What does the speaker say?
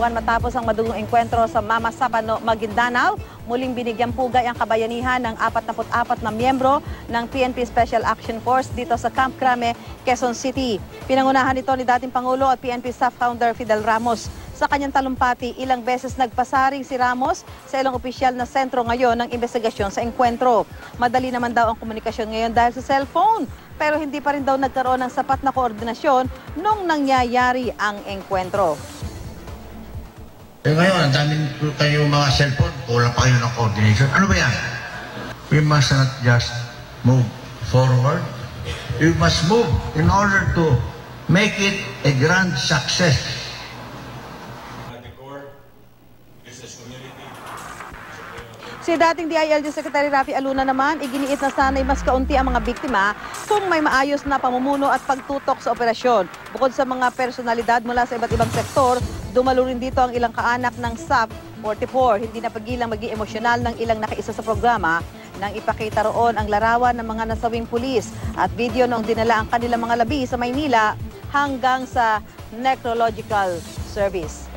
buwan matapos ang madugong engkwentro sa Mama Sapano, Maguindanao, muling binigyang pugay ang kabayanihan ng 44 na miyembro ng PNP Special Action Force dito sa Camp Crame, Quezon City. Pinangunahan ito ni dating Pangulo at PNP Staff Founder Fidel Ramos. Sa kanyang talumpati, ilang beses nagpasaring si Ramos sa ilang opisyal na sentro ngayon ng investigasyon sa engkwentro. Madali naman daw ang komunikasyon ngayon dahil sa cellphone, pero hindi pa rin daw nagkaroon ng sapat na koordinasyon nung nangyayari ang engkwentro. Ngayon, ang dami kayo mga cellphone, kulang pa kayo ng coordination. Ano ba yan? We must not just move forward. We must move in order to make it a grand success. Si dating DILG Secretary Rafi Aluna naman, iginiit na sana'y mas kaunti ang mga biktima kung may maayos na pamumuno at pagtutok sa operasyon. Bukod sa mga personalidad mula sa iba't ibang sektor, dumalo rin dito ang ilang kaanak ng SAP 44. Hindi napagilang maging emosyonal ng ilang nakaisa sa programa nang ipakita roon ang larawan ng mga nasawing pulis at video noong dinala ang kanilang mga labi sa Maynila hanggang sa necrological service.